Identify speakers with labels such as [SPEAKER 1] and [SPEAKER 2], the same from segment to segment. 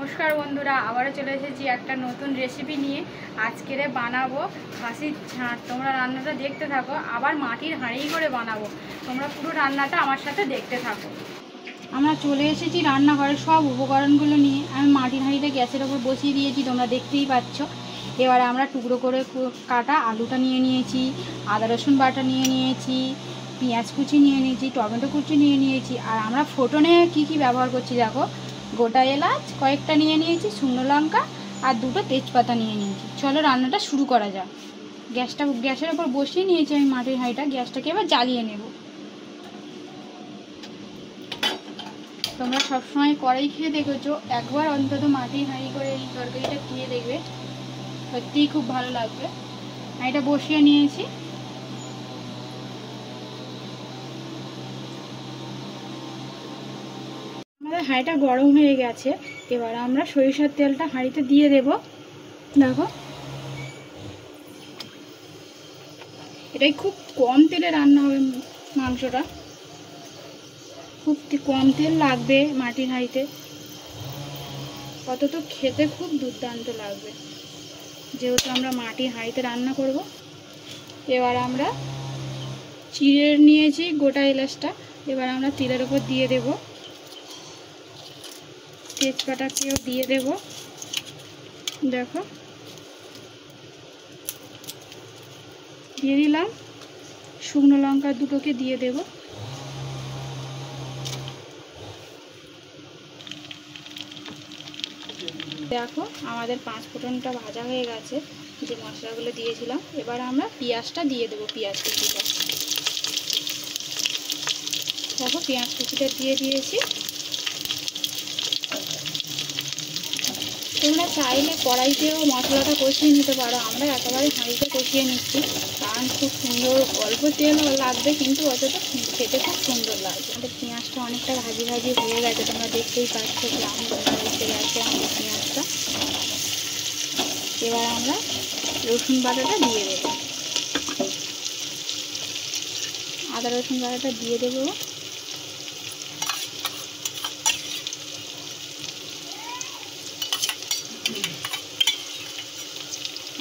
[SPEAKER 1] নমস্কার বন্ধুরা, আবারও চলে এসেছি একটা নতুন রেসিপি নিয়ে। আজকের বানাবো খাসির ঝাঁট। তোমরা রান্নাটা দেখতে থাকো। আবার মাটির হাঁড়ি করে বানাবো। তোমরা পুরো রান্নাটা আমার সাথে দেখতে থাকো। আমরা চলে এসেছি রান্নাঘরে সব উপকরণগুলো নিয়ে। আমি মাটির হাঁড়িটা গ্যাসের ওপর বসিয়ে দিয়েছি, তোমরা দেখতেই পাচ্ছ। এবারে আমরা টুকরো করে কাটা আলুটা নিয়ে নিয়েছি, আদা রসুন বাটা নিয়ে নিয়েছি, পেঁয়াজ কুচি নিয়ে নিয়েছি, টমেটো কুচি নিয়ে নিয়েছি। আর আমরা ফোড়নে কী কী ব্যবহার করছি দেখো, গোটা এলাচ কয়েকটা নিয়ে নিয়েছি, শুকনো লঙ্কা আর দুটো তেজপাতা নিয়ে নিয়েছি। চলো রান্নাটা শুরু করা যাক। গ্যাসের ওপর বসিয়ে নিয়েছি আমি মাটির হাঁড়িটা। গ্যাসটাকে এবার জ্বালিয়ে নেব। তোমরা সবসময় কড়াই খেয়ে দেখেছো, একবার অন্তত মাটির হাঁড়ি করে এই তরকারিটা খেয়ে দেখবে, সত্যিই খুব ভালো লাগবে। হাঁড়িটা বসিয়ে নিয়েছি। আমাদের হাঁড়িটা গরম হয়ে গেছে। এবার আমরা সরিষার তেলটা হাঁড়িতে দিয়ে দেব। দেখো, এটাই খুব কম তেলে রান্না হবে মাংসটা। খুব কম তেল লাগবে মাটির হাঁড়িতে, অত খেতে খুব দুর্দান্ত লাগবে, যেহেতু আমরা মাটির হাঁড়িতে রান্না করব। এবার আমরা চিড়ে নিয়েছি গোটা এলাচটা, এবার আমরা তেলের উপর দিয়ে দেব। তেজপাতাকেও দিয়ে দেব। দেখো, দিয়ে দিলাম। শুকনো লঙ্কা দুটোকে দিয়ে দেব। দেখো, আমাদের পাঁচ ফোড়নটা ভাজা হয়ে গেছে, যে মশলাগুলো দিয়েছিলাম। এবার আমরা পেঁয়াজটা দিয়ে দেবো, পেঁয়াজ কুচিটা। দেখো, পেঁয়াজ কুচিটা দিয়ে দিয়েছি। তোমরা চাইলে কড়াইতেও মশলাটা কষিয়ে নিতে পারো, আমরা একেবারে হাঁড়িতে কষিয়ে নিচ্ছি, কারণ খুব সুন্দর অল্প তেল লাগবে, কিন্তু অতটা খেতে খুব সুন্দর লাগবে। আমাদের পেঁয়াজটা অনেকটা ভাজি ভাজি হয়ে গেছে, তোমরা দেখতেই পাচ্ছ ব্রাউন কালার এসে গেছে আমাদের পেঁয়াজটা। এবার আমরা রসুন বাটাটা দিয়ে দেবো, আদা রসুন বাটাটা দিয়ে দেবো।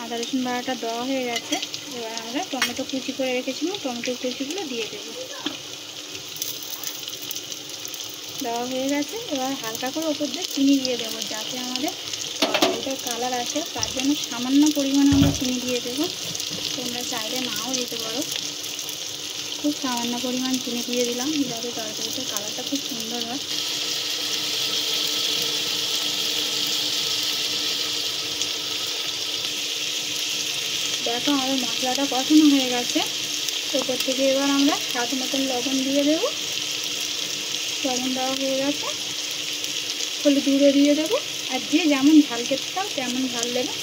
[SPEAKER 1] আদা রসুন বাটাটা দেওয়া হয়ে গেছে। এবার আমরা টমেটো কুচি করে রেখেছিলাম, টমেটো কুচিগুলো দিয়ে দেবো। দেওয়া হয়ে গেছে। এবার হালকা করে ওপর দিয়ে চিনি দিয়ে দেবো, যাতে আমাদের তরকারিটার কালার আসে, তার জন্য সামান্য পরিমাণে আমরা চিনি দিয়ে দেবো। তোমরা চাইলে নাও দিতে পারো। খুব সামান্য পরিমাণ চিনি দিয়ে দিলাম, যাতে তরকারিটার কালারটা খুব সুন্দর হয়। দেখো, আমাদের মশলাটা কষানো হয়ে গেছে। ওপর থেকে এবার আমরা স্বাদ মতন লবণ দিয়ে দেবো। লবণ দেওয়া হয়ে গেছে। হলুদ গুঁড়ো দিয়ে দেবো, আর যে যেমন ঝাল খেতে চাও তেমন ঝাল দেবে।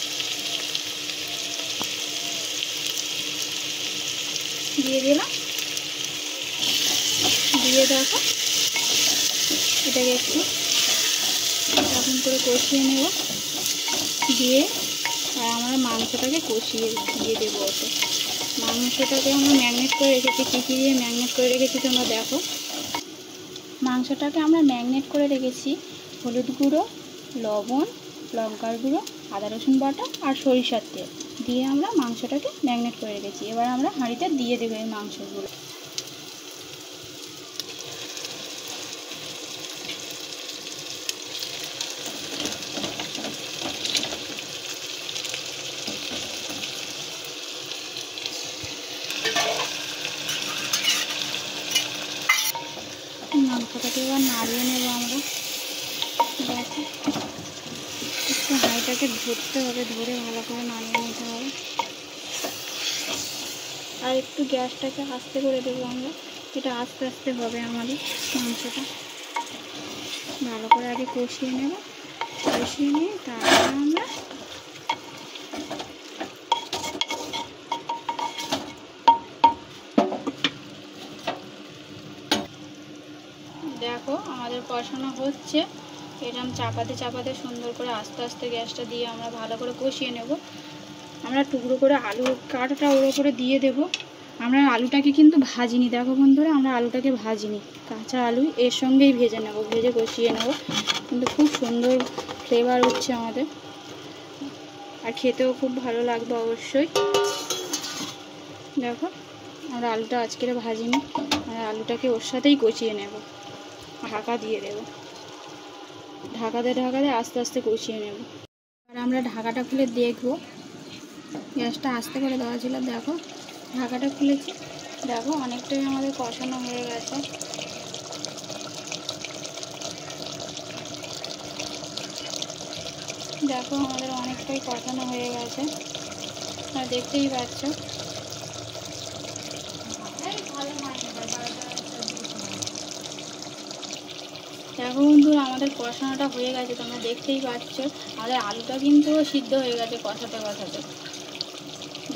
[SPEAKER 1] দিয়ে দিলাম। দিয়ে দেখো, এটাকে একটু এরকম করে কষিয়ে নেব। দিয়ে আর আমরা মাংসটাকে কষিয়ে দিয়ে দেবো ওতে। মাংসটাকে আমরা ম্যারিনেট করে রেখেছি, কী কী দিয়ে ম্যারিনেট করে রেখেছি তোমরা দেখো। মাংসটাকে আমরা ম্যারিনেট করে রেখেছি হলুদ গুঁড়ো, লবণ, লঙ্কার গুঁড়ো, আদা রসুন বাটা আর সরিষার তেল দিয়ে আমরা মাংসটাকে ম্যারিনেট করে রেখেছি। এবার আমরা হাঁড়িতে দিয়ে দেবো এই মাংসগুলো। মাংসটাকে এবার নাড়িয়ে নেব আমরা। দেখো, একটু হাঁড়িটাকে ধরতে হবে, ধরে ভালো করে নাড়িয়ে নিতে হবে। আর একটু গ্যাসটাকে আস্তে করে দেবো আমরা, এটা আস্তে আস্তে হবে আমাদের মাংসটা। ভালো করে আগে কষিয়ে নেব। কষিয়ে নিয়ে তারপরে আমরা দেখো, আমাদের কষানো হচ্ছে। এরকম চাপাতে চাপাতে সুন্দর করে আস্তে আস্তে গ্যাসটা দিয়ে আমরা ভালো করে কষিয়ে নেব। আমরা টুকরো করে আলু কাটাটা ওর ওপরে দিয়ে দেব। আমরা আলুটাকে কিন্তু ভাজিনি, দেখো বন্ধুরা, আমরা আলুটাকে ভাজিনি, কাঁচা আলু এর সঙ্গেই ভেজে নেব, ভেজে কষিয়ে নেব। কিন্তু খুব সুন্দর ফ্লেভার হচ্ছে আমাদের, আর খেতেও খুব ভালো লাগবে অবশ্যই। দেখো আমরা আলুটা আজকে ভাজিনি, আমরা আলুটাকে ওর সাথেই কষিয়ে নেব, ঢাকা দিয়ে দেব, ঢাকাতে আস্তে আস্তে কষিয়ে নেব। আর আমরা ঢাকাটা খুলে দেখবো, গ্যাসটা আস্তে করে দেওয়া ছিল, দেখো ঢাকাটা খুলেছি, দেখো অনেকটাই আমাদের কষানো হয়ে গেছে। দেখো আমাদের অনেকটাই কষানো হয়ে গেছে, দেখতেই পাচ্ছ। দেখো বন্ধুরা আমাদের কষানোটা হয়ে গেছে, তোমরা দেখতেই পাচ্ছ। আমাদের আলুটা কিন্তু সিদ্ধ হয়ে গেছে কষাতে কষাতে।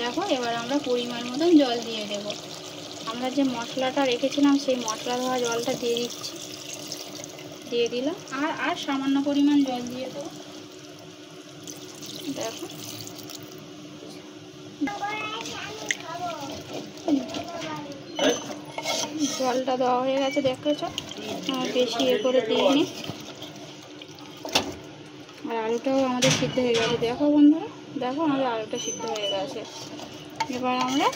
[SPEAKER 1] দেখো এবার আমরা পরিমাণ মতন জল দিয়ে দেব। আমরা যে মশলাটা রেখেছিলাম সেই মশলা ধোয়া জলটা দিয়ে দিচ্ছি, দিয়ে দিলাম। আর সামান্য পরিমাণ জল দিয়ে দেবো। দেখো জলটা দেওয়া হয়ে গেছে, দেখেছো, আর বেশি করে দিইনি। আর আলুটাও আমাদের সিদ্ধ হয়ে গেছে, দেখো বন্ধুরা, দেখো আমাদের আলুটা সিদ্ধ হয়ে গেছে। এবার আমরা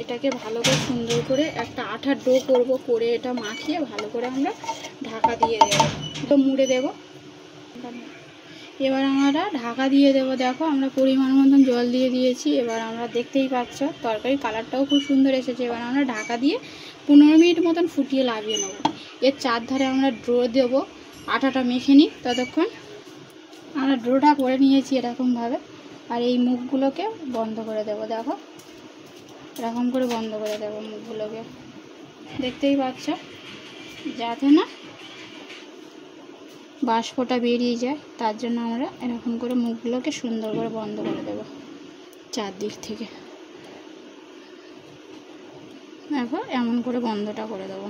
[SPEAKER 1] এটাকে ভালো করে সুন্দর করে একটা আঠার ডো করব, করে এটা মাখিয়ে ভালো করে আমরা ঢাকা দিয়ে দেবো, তো মুড়ে দেবো। এবার আমরা ঢাকা দিয়ে দেবো। দেখো আমরা পরিমাণ মতন জল দিয়ে দিয়েছি। এবার আমরা দেখতেই পাচ্ছ তরকারির কালারটাও খুব সুন্দর এসেছে। এবার আমরা ঢাকা দিয়ে 15 মিনিট মতন ফুটিয়ে লাগিয়ে নেবো। এর চারধারে আমরা ড্রো দেবো, আটাটা মেখে নিই। ততক্ষণ আমরা ড্রোটা করে নিয়েছি এরকমভাবে, আর এই মুখগুলোকে বন্ধ করে দেবো। দেখো এরকম করে বন্ধ করে দেবো মুখগুলোকে, দেখতেই পাচ্ছ, যাতে না বাষ্পটা বেরিয়ে যায়, তার জন্য আমরা এরকম করে মুখগুলোকে সুন্দর করে বন্ধ করে দেবো চারদিক থেকে। দেখো এমন করে বন্ধটা করে দেবো।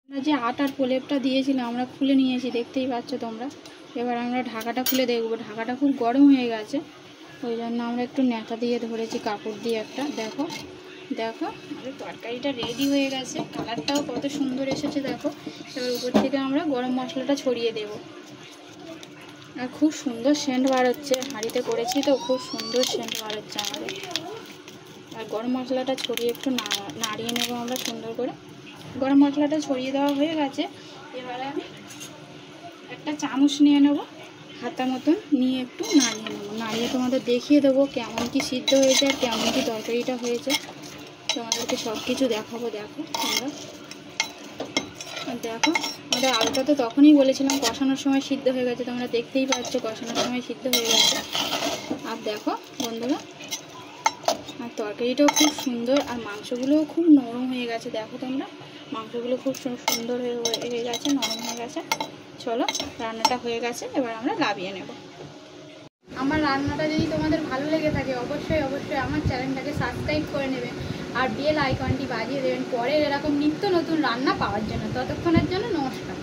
[SPEAKER 1] আমরা যে আটার প্রলেপটা দিয়েছিলাম আমরা খুলে নিয়েছি, দেখতেই পাচ্ছ তোমরা। এবার আমরা ঢাকাটা খুলে দেখবো। ঢাকাটা খুব গরম হয়ে গেছে, ওই জন্য আমরা একটু ন্যাতা দিয়ে ধরেছি, কাপড় দিয়ে একটা। দেখো দেখো আমাদের তরকারিটা রেডি হয়ে গেছে, কালারটাও কত সুন্দর এসেছে দেখো। এবার উপর থেকে আমরা গরম মশলাটা ছড়িয়ে দেব, আর খুব সুন্দর সেন্ট বার হচ্ছে। হাঁড়িতে করেছি তো খুব সুন্দর সেন্ট বার হচ্ছে আমাদের। আর গরম মশলাটা ছড়িয়ে একটু নাড়িয়ে নেব আমরা সুন্দর করে। গরম মশলাটা ছড়িয়ে দেওয়া হয়ে গেছে। এবারে আমি একটা চামচ নিয়ে নেব, হাতা মতন নিয়ে একটু নাড়িয়ে নেবো। নাড়িয়ে তোমাদের দেখিয়ে দেবো কেমন কি সিদ্ধ হয়েছে আর কেমন কি তরকারিটা হয়েছে, তোমাদেরকে সব কিছু দেখাবো। দেখো তোমরা, আর দেখো আমাদের আলুটা তো তখনই বলেছিলাম কষানোর সময় সিদ্ধ হয়ে গেছে, তোমরা দেখতেই পাচ্ছ কষানোর সময় সিদ্ধ হয়ে গেছে। আর দেখো বন্ধুরা, আর তরকারিটাও খুব সুন্দর, আর মাংসগুলোও খুব নরম হয়ে গেছে। দেখো তোমরা, মাংসগুলো খুব সুন্দর হয়ে গেছে, নরম হয়ে গেছে। চলো রান্নাটা হয়ে গেছে, এবার আমরা নামিয়ে নেব। আমার রান্নাটা যদি তোমাদের ভালো লেগে থাকে অবশ্যই আমার চ্যানেলটাকে সাবস্ক্রাইব করে নেবেন, আর বেল আইকনটি বাজিয়ে দেবেন পরের এরকম নিত্য নতুন রান্না পাওয়ার জন্য। ততক্ষণের জন্য নমস্কার।